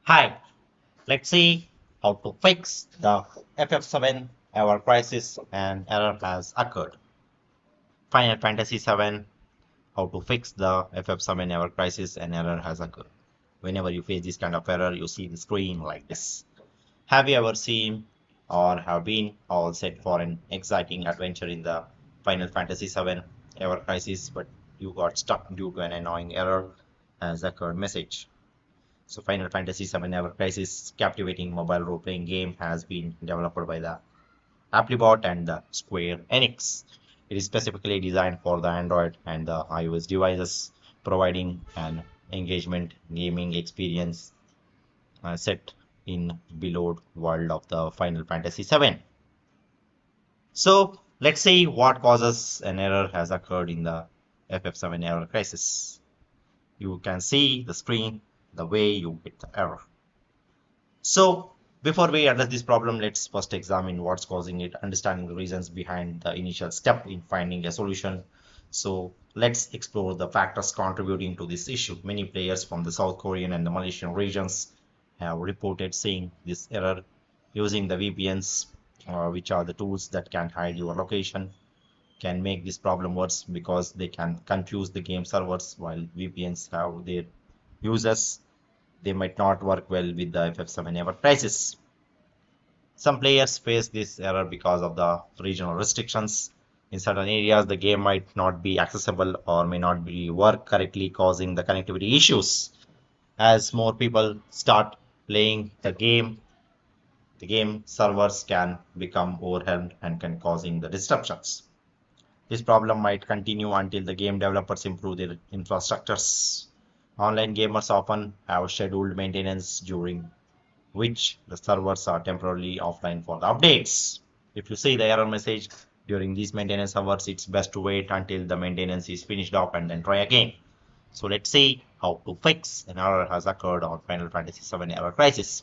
Hi, let's see how to fix the FF7 error crisis and error has occurred. Final Fantasy VII, how to fix the FF7 error crisis and error has occurred. Whenever you face this kind of error, you see the screen like this. Have you ever seen or have been all set for an exciting adventure in the Final Fantasy VII error crisis, but you got stuck due to an annoying error has occurred message? So Final Fantasy VII Ever Crisis, captivating mobile role-playing game, has been developed by the Applibot and the Square Enix. It is specifically designed for the Android and the iOS devices, providing an engagement gaming experience set in beloved world of the Final Fantasy VII. So let's see what causes an error has occurred in the FF7 error crisis. You can see the screen the way you get the error. So before we address this problem, let's first examine what's causing it, understanding the reasons behind the initial step in finding a solution. So let's explore the factors contributing to this issue. Many players from the South Korean and the Malaysian regions have reported seeing this error using the VPNs, which are the tools that can hide your location, can make this problem worse because they can confuse the game servers while VPNs have their users. They might not work well with the FF7 ever crisis. Some players face this error because of the regional restrictions. In certain areas, the game might not be accessible or may not be work correctly, causing the connectivity issues. As more people start playing the game servers can become overwhelmed and can causing the disruptions. This problem might continue until the game developers improve their infrastructures. Online gamers often have scheduled maintenance during which the servers are temporarily offline for the updates. If you see the error message during these maintenance hours, it's best to wait until the maintenance is finished up and then try again. So let's see how to fix an error has occurred on Final Fantasy VII Error Crisis.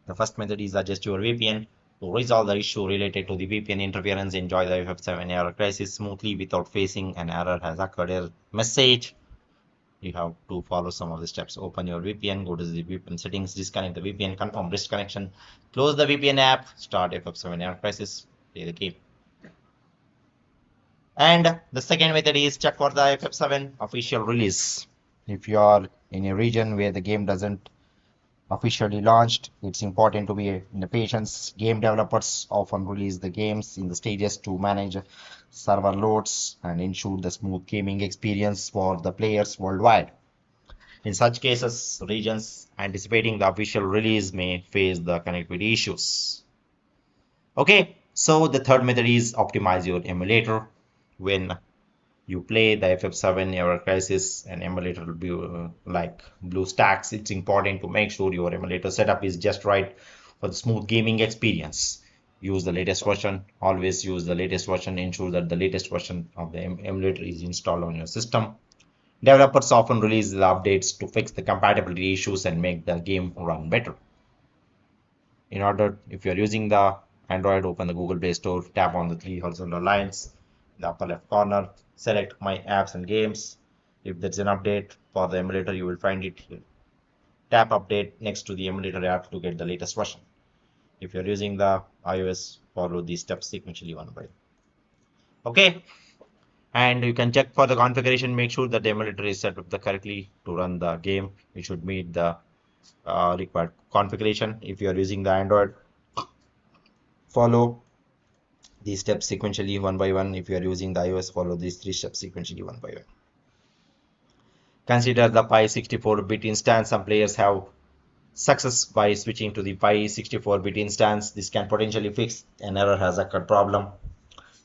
The first method is adjust your VPN. To resolve the issue related to the VPN interference, enjoy the FF7 Error Crisis smoothly without facing an error has occurred error message. You have to follow some of the steps. Open your VPN, go to the VPN settings, disconnect the VPN, confirm wrist connection, close the VPN app, start FF7 Error Crisis, play the game. And the second method is check for the FF7 official release. If you are in a region where the game doesn't officially launched, it's important to be in the patience. Game developers often release the games in the stages to manage server loads and ensure the smooth gaming experience for the players worldwide. In such cases, regions anticipating the official release may face the connectivity issues. Okay, so the third method is optimize your emulator. When you play the FF7 Ever Crisis and emulator like BlueStacks, it's important to make sure your emulator setup is just right for the smooth gaming experience. Use the latest version, always use the latest version, ensure that the latest version of the emulator is installed on your system. Developers often release the updates to fix the compatibility issues and make the game run better. In order, if you're using the Android, open the Google Play Store, tap on the three horizontal lines in the upper left corner, select My Apps and Games. If there's an update for the emulator, you will find it here. Tap Update next to the emulator app to get the latest version. If you're using the iOS, follow these steps sequentially one by one. Okay, and you can check for the configuration, make sure that the emulator is set up correctly to run the game. It should meet the required configuration. If you are using the Android, follow these steps sequentially one by one. If you are using the iOS, follow these three steps sequentially one by one. Consider the Pi 64-bit instance. Some players have success by switching to the Pi 64-bit instance. This can potentially fix an error has occurred problem.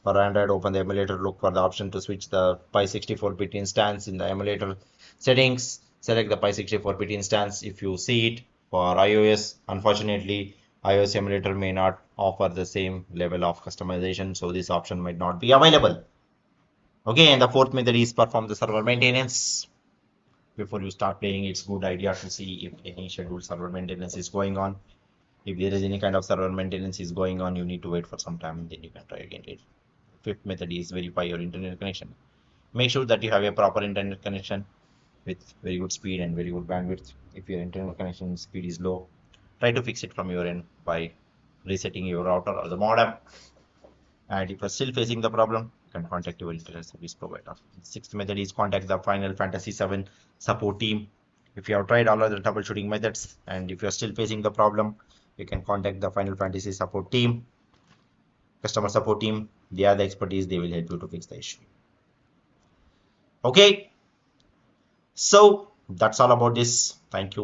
For Android, open the emulator, look for the option to switch the Pi 64-bit instance in the emulator settings. Select the Pi 64-bit instance if you see it. For iOS, unfortunately, iOS emulator may not offer the same level of customization, so this option might not be available. Okay, and the fourth method is perform the server maintenance. Before you start playing, it's good idea to see if any scheduled server maintenance is going on. If there is any kind of server maintenance is going on, you need to wait for some time and then you can try again. Fifth method is verify your internet connection. Make sure that you have a proper internet connection with very good speed and very good bandwidth. If your internet connection speed is low, try to fix it from your end by resetting your router or the modem. And if you're still facing the problem, you can contact your internet service provider. The sixth method is contact the Final Fantasy VII support team. If you have tried all other troubleshooting methods and if you're still facing the problem, you can contact the Final Fantasy support team, customer support team. They are the expertise, they will help you to fix the issue. Okay, so that's all about this. Thank you.